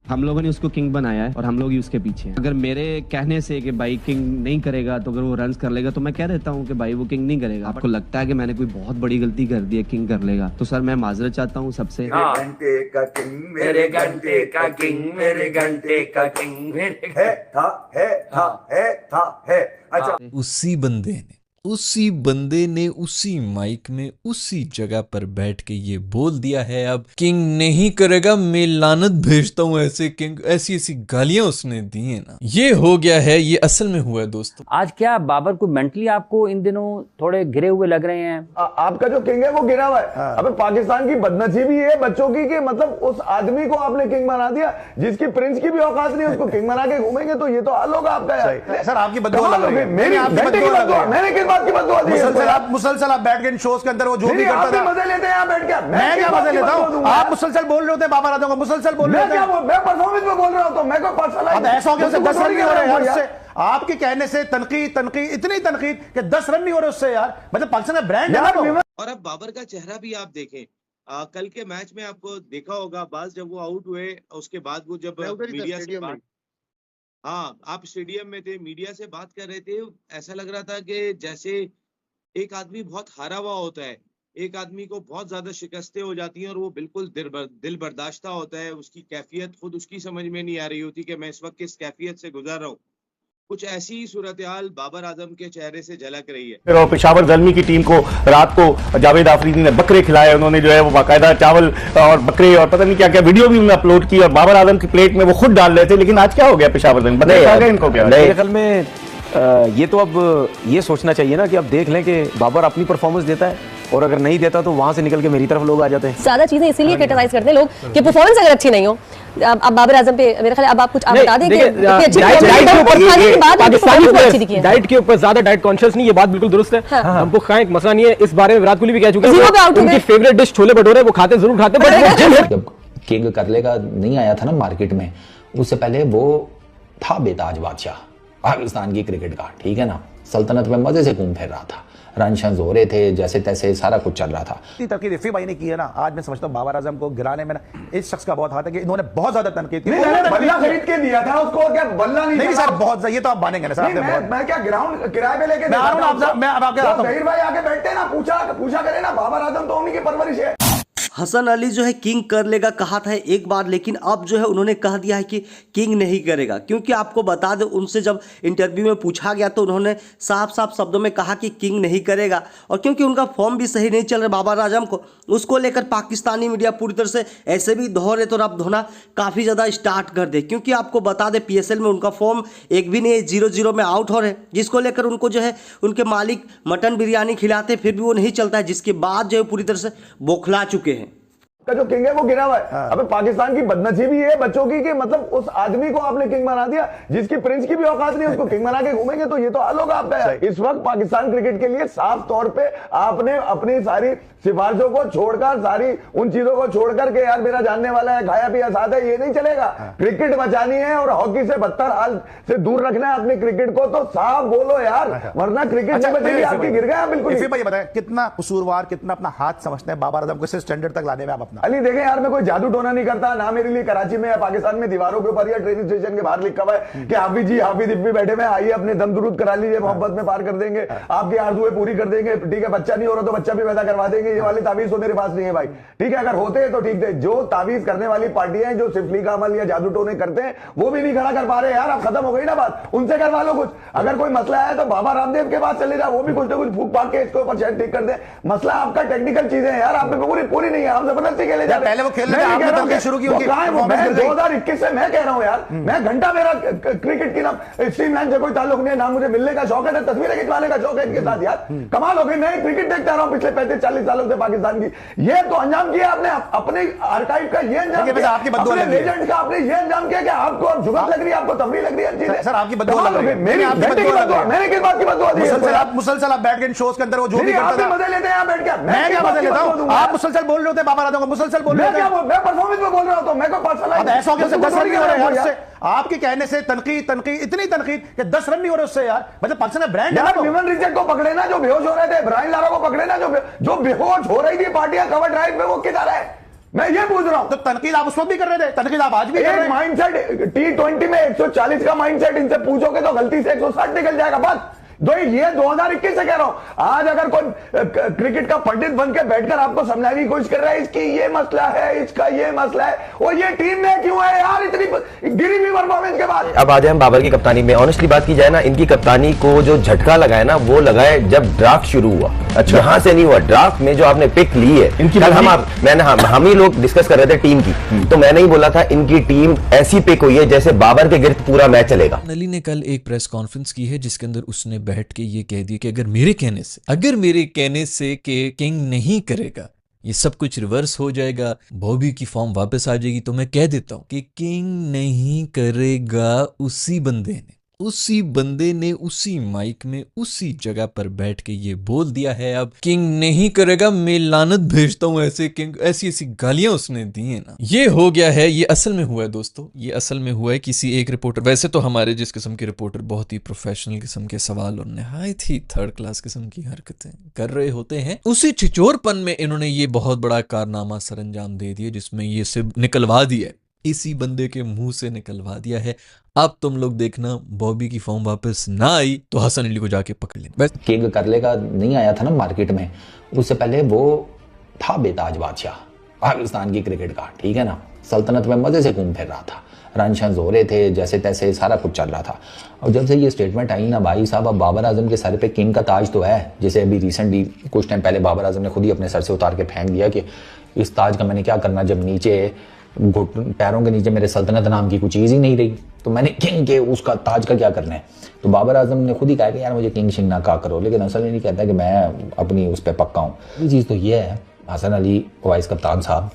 हम लोगों ने उसको किंग बनाया है और हम लोग ही उसके पीछे हैं। अगर मेरे कहने से कि भाई किंग नहीं करेगा तो अगर वो रन्स कर लेगा तो मैं कह देता हूँ कि भाई वो किंग नहीं करेगा। आपको लगता है कि मैंने कोई बहुत बड़ी गलती कर दी है, किंग कर लेगा, तो सर मैं माजरत चाहता हूँ सबसे। घंटे का किंग मेरे घंटे का किंग मेरे घंटे का किंग मेरे है था है। अच्छा, उसी बंदे ने उसी माइक में उसी जगह पर बैठ के ये बोल दिया है अब किंग नहीं करेगा, मैं लानत भेजता हूं ऐसे किंग। ऐसी ऐसी गालियां उसने दी है ना, ये हो गया है, ये असल में हुआ है दोस्तों। आज क्या बाबर को मेंटली आपको इन दिनों थोड़े गिरे हुए लग रहे हैं? आपका जो किंग है वो गिरा हुआ है। अबे पाकिस्तान की बदनसीबी है बच्चों की कि मतलब उस आदमी को आपने किंग बना दिया जिसकी प्रिंस की भी औकात नहीं, उसको किंग बना के घूमेंगे तो ये तो हाल होगा आपका यार। सर आपकी बददुआ लग रही है। मैंने किस बात की बददुआ दी? मुसलसल आप बैठ के शोज के अंदर वो जो भी करता था, मजे लेते हैं यहाँ बैठ के। मैं क्या मजे लेता हूँ? आप मुसलसल बोल रहे होते हैं बाबर आजम को, मुसलसल बोल रहे होते हैं। मैं परफॉर्मेंस में बोल रहा हूँ तो मैं कोई पर्सनल अब ऐसा हो गया 10 रन नहीं हो रहे यार उससे। आपके कहने से तनकीद इतनी तनकीद कि 10 रन नहीं हो रहे उससे यार। मतलब पाकिस्तान का ब्रांड है ना। और अब बाबर का चेहरा भी आप देखें, कल के मैच में आपको देखा होगा बाज जब वो आउट हुए उसके बाद वो जब मीडिया से बात, हाँ आप स्टेडियम में थे, मीडिया से बात कर रहे थे, ऐसा लग रहा था कि जैसे एक आदमी बहुत हारा हुआ होता है, एक आदमी को बहुत ज्यादा शिकस्तें हो जाती हैं और वो बिल्कुल दिल बर्दाश्ता होता है, उसकी कैफियत खुद उसकी समझ में नहीं आ रही होती कि मैं इस वक्त किस कैफियत से गुजर रहा हूँ। कुछ ऐसी ही सूरत हाल बाबर आजम के चेहरे से झलक रही है। और पेशावर ज़ल्मी की टीम को रात को जावेद आफरीदी ने बकरे खिलाए, उन्होंने जो है वो बाकायदा चावल और बकरे और पता नहीं क्या क्या वीडियो भी उन्होंने अपलोड की और बाबर आजम की प्लेट में वो खुद डाल रहे थे। लेकिन आज क्या हो गया पेशावर ज़ल्मी, बताइए इनको क्या? मेरे ख्याल में ये तो अब ये सोचना चाहिए ना कि अब देख लें कि बाबर अपनी परफॉर्मेंस देता है और अगर नहीं देता तो वहां से निकल के मेरी तरफ लोग आ जाते हैं। ज्यादा चीजें इसीलिए क्रिटिसाइज करते हैं लोग कि परफॉर्मेंस अगर अच्छी नहीं हो। अब बाबर आजम पे मेरे ख्याल अब आप कुछ बता दें कि डाइट के ऊपर ज्यादा डाइट कॉन्शियस नहीं, ये बात बिल्कुल दुरुस्त है। हमको खाएं मसला नहीं है, इस बारे में विराट कोहली भी कह चुके हैं उनकी फेवरेट डिश छोले भटूरे वो खाते जरूर खाते, बट जब किंग कर लेगा नहीं आया था ना मार्केट में, उससे पहले वो था बेताज बादशाह पाकिस्तान की क्रिकेट का, ठीक है ना। सल्तनत में मजे से घूम फिर रहा था, रन शंस हो रहे थे, जैसे तैसे सारा कुछ चल रहा था। तनकीद रफी भाई ने की है ना, आज मैं समझता हूँ बाबर आजम को गिराने में ना इस शख्स का बहुत हाथ है कि इन्होंने बहुत ज्यादा तनकीद की। बल्ला खरीद के दिया था उसको, क्या बल्ला नहीं सर बहुत ये तो आप मानेंगे ना सर। मैं क्या ग्राउंड किराए पे लेके जहीर भाई आके बैठते ना, पूछा करे ना, बाबर आजम तो उन्हीं की परवरिश है। हसन अली जो है किंग कर लेगा कहा था एक बार, लेकिन अब जो है उन्होंने कह दिया है कि किंग नहीं करेगा। क्योंकि आपको बता दें उनसे जब इंटरव्यू में पूछा गया तो उन्होंने साफ साफ शब्दों में कहा कि किंग नहीं करेगा। और क्योंकि उनका फॉर्म भी सही नहीं चल रहा बाबर आजम को, उसको लेकर पाकिस्तानी मीडिया पूरी तरह से ऐसे भी धो रहे तो रब धोना काफ़ी ज़्यादा स्टार्ट कर दे। क्योंकि आपको बता दें PSL में उनका फॉर्म एक भी नहीं है, 0-0 में आउट हो रहे, जिसको लेकर उनको जो है उनके मालिक मटन बिरयानी खिलाते फिर भी वो नहीं चलता है, जिसके बाद जो है पूरी तरह से बौखला चुके हैं। का जो किंग है वो गिरा हुआ है। अबे पाकिस्तान की बदनसीबी है बच्चों की कि मतलब उस आदमी को आपने किंग बना दिया जिसकी प्रिंस की भी औकात नहीं, उसको किंग बना के घूमेंगे तो ये तो हाल होगा आपका यार। इस वक्त पाकिस्तान क्रिकेट के लिए साफ तौर पे आपने अपनी सारी सिफारिशों को छोड़कर, सारी उन चीजों को छोड़कर के यार मेरा जानने वाला है, खाया पिया साथ है, ये नहीं चलेगा। क्रिकेट बचानी है और हॉकी से बदतर हाल से दूर रखना है अपने क्रिकेट को, तो साफ बोलो यार, वरना क्रिकेट नहीं बचेगी आपकी। गिर गया बिल्कुल। ये बताएं कितना कसूरवार, कितना अपना हाथ समझते हैं बाबर आजम को इस स्टैंडर्ड तक लाने में आप अपना? अली देखें यार, मैं कोई जादू टोना नहीं करता ना, मेरे लिए कराची में या पाकिस्तान में दीवारों के ऊपर या ट्रेन स्टेशन के बाहर लिखा हुआ है कि हाफिज जी हाफिज इब्बी बैठे में आइए अपने दम दुरूद करा लीजिए, मोहब्बत में पार कर देंगे, आपकी आरज़ुएं पूरी कर देंगे, ठीक है। बच्चा नहीं हो रहा तो बच्चा भी पैदा करवा देंगे, ये वाली तावीज तो मेरे पास नहीं है भाई, ठीक है। अगर होते हैं तो ठीक है। जो तावीज करने वाली पार्टियां जो सिफली का अमल या जादू टोने करते हैं वो भी नहीं खड़ा कर पा रहे यार। अब खत्म हो गई ना बात, उनसे करवा लो कुछ। अगर कोई मसला है तो बाबा रामदेव के पास चले जाओ, वो भी कुछ ना कुछ फूक फाक के इसके ऊपर शायद ठीक कर दे। मसला आपका टेक्निकल चीजें हैं यार, आप पे पूरी नहीं है, हम जबरदस्ती खेले जाते। पहले वो खेलने शुरू की 2021 से मैं कह रहा हूं यार, मैं घंटा मेरा क्रिकेट की ना स्ट्रीमलाइन से कोई ताल्लुक नहीं है, ना मुझे मिलने का शौक है ना तस्वीरें खिंचवाने का शौक है इनके साथ यार। कमाल हो गई, मैं क्रिकेट देखता रहा हूं पिछले 35-40 सालों से पाकिस्तान की। ये तो अंजाम किया आपने अपने आर्काइव का, ये अंजाम किया आपकी बद्दुआ लग रही है, लेजेंड का आपने ये अंजाम किया कि आपको अब जुगत लग रही है, आपको तफरीह लग रही है। सर आपकी बद्दुआ लग रही है, मैंने किस बात की बद्दुआ दी? मुसलसल आप बैठ के शोज के अंदर वो जो भी करता था, मजे लेते हैं यहाँ बैठ के। मैं क्या मजे लेता हूँ? आप मुसलसल बोल रहे होते बाबर आजम को, मुसलसल बोल रहे होते। मैं परफॉर्मेंस में बोल रहा हूं तो मैं कोई पर्सनल ऐसा हो गया 10 रन नहीं हो रहे यार उससे। आपके कहने से तनकीद इतनी तनकीद कि 10 रन नहीं हो रहे उससे यार। मतलब पाकिस्तान का ब्रांड है। विमन रिचर्ड को पकड़े ना जो बेहोश हो रहे थे, ब्रायन लारा को पकड़े ना जो बेहोश हो रही थी, पार्टियां कवर ड्राइव पे वो किधर है? मैं ये पूछ रहा हूं। तो तनकीद आप उस वक्त भी कर रहे थे, तनकीद आप आज भी कर रहे हैं। माइंडसेट T20 में 140 का माइंडसेट इनसे पूछोगे तो गलती से 160 निकल जाएगा। बस ये 2021 से कह रहा हूं। आज अगर कोई क्रिकेट का पंडित बन के बैठकर आपको समझाने की कोशिश कर रहा है इसकी ये मसला है, इसका ये मसला है, और ये टीम में क्यों है यार इतनी गिरी हुई परफॉर्मेंस के बाद। अब आ जाए हम बाबर की कप्तानी में। ऑनेस्टली बात की जाए ना, इनकी कप्तानी को जो झटका लगाया ना, वो लगाए जब ड्राफ्ट शुरू हुआ। अच्छा, यहां से नहीं हुआ। ड्राफ्ट में जो आपने पिक ली है, इनकी हम ही लोग डिस्कस कर रहे थे टीम की, तो मैंने ही बोला था इनकी टीम ऐसी पिक हुई है जैसे बाबर के गिर्द पूरा मैच चलेगा। नली ने कल एक प्रेस कॉन्फ्रेंस की है जिसके अंदर उसने बैठ के ये कह दिया कि अगर मेरे कहने से कि किंग नहीं करेगा ये सब कुछ रिवर्स हो जाएगा, बॉबी की फॉर्म वापस आ जाएगी, तो मैं कह देता हूं कि किंग नहीं करेगा। उसी बंदे ने उसी माइक में उसी जगह पर बैठ के ये बोल दिया है अब किंग नहीं करेगा, मैं लानत भेजता हूं ऐसे किंग। ऐसी गालियां उसने दी है ना, ये हो गया है। ये असल में हुआ है दोस्तों, ये असल में हुआ है किसी एक रिपोर्टर, वैसे तो हमारे जिस किस्म के रिपोर्टर बहुत ही प्रोफेशनल किस्म के सवाल और निहायत ही थर्ड क्लास किस्म की हरकतें कर रहे होते हैं, उसी छिचोरपन में इन्होंने ये बहुत बड़ा कारनामा सरंजाम दे दिया जिसमें ये सिर्फ निकलवा दिया, इसी बंदे के मुंह से निकलवा दिया है। अब तुम लोग देखना, बॉबी की फॉर्म वापस ना आई तो हसन अली को जाके पकड़ लेना। बस किंग कर लेगा नहीं आया था ना मार्केट में, उससे पहले वो था बेताज बादशाह पाकिस्तान की क्रिकेट का, ठीक है ना। सल्तनत में मजे से घूम फिर रहा था, रन शंस हो रहे थे, जैसे तैसे सारा कुछ चल रहा था। और जब से ये स्टेटमेंट आई ना भाई साहब, अब बाबर आजम के सर पे किंग का ताज तो है, जैसे अभी रिसेंटली कुछ टाइम पहले बाबर आजम ने खुद ही अपने सर से उतार के फेंक दिया कि इस ताज का मैंने क्या करना जब नीचे पैरों के नीचे मेरे सल्तनत नाम की कुछ चीज़ ही नहीं रही, तो मैंने किंग के उसका ताज का क्या करना है। तो बाबर आजम ने खुद ही कहा कि यार मुझे किंग शिंग ना कहा करो, लेकिन हसन अली कहता है कि मैं अपनी उस पर पक्का हूँ। ये चीज़ तो ये है हसन अली वाइस कप्तान साहब,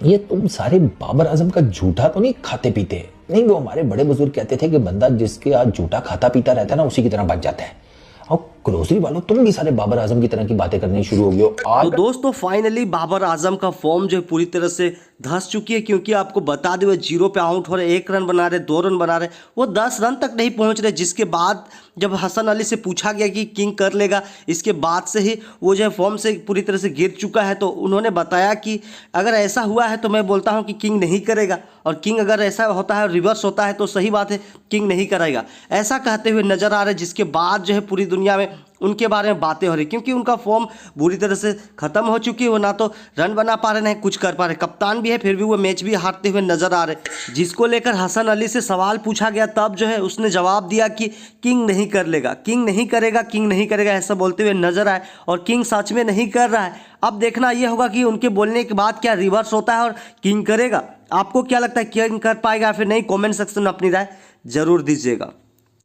ये तुम सारे बाबर आजम का झूठा तो नहीं खाते पीते नहीं। वो हमारे बड़े बुजुर्ग कहते थे कि बंदा जिसके आज झूठा खाता पीता रहता है ना, उसी की तरह बच जाता है। और ग्रोसरी वालों तुम भी सारे बाबर आजम की तरह की बातें करनी शुरू हो गई हो। तो दोस्तों फाइनली बाबर आजम का फॉर्म जो है पूरी तरह से धंस चुकी है, क्योंकि आपको बता दें वो 0 पे आउट हो रहे, 1 रन बना रहे, 2 रन बना रहे, वो 10 रन तक नहीं पहुंच रहे। जिसके बाद जब हसन अली से पूछा गया कि किंग कर लेगा, इसके बाद से ही वो जो है फॉर्म से पूरी तरह से गिर चुका है। तो उन्होंने बताया कि अगर ऐसा हुआ है तो मैं बोलता हूँ कि किंग नहीं करेगा, और किंग अगर ऐसा होता है रिवर्स होता है तो सही बात है किंग नहीं करेगा, ऐसा कहते हुए नजर आ रहे। जिसके बाद जो है पूरी दुनिया में उनके बारे में बातें हो रही, क्योंकि उनका फॉर्म बुरी तरह से खत्म हो चुकी है। वो ना तो रन बना पा रहे, ना कुछ कर पा रहे, कप्तान भी है फिर भी वो मैच भी हारते हुए नजर आ रहे। जिसको लेकर हसन अली से सवाल पूछा गया, तब जो है उसने जवाब दिया कि किंग नहीं कर लेगा, किंग नहीं करेगा, किंग नहीं करेगा, ऐसा बोलते हुए नजर आए। और किंग सच में नहीं कर रहा है। अब देखना यह होगा कि उनके बोलने के बाद क्या रिवर्स होता है और किंग करेगा। आपको क्या लगता है, किंग कर पाएगा फिर नहीं? कॉमेंट सेक्शन में अपनी राय जरूर दीजिएगा।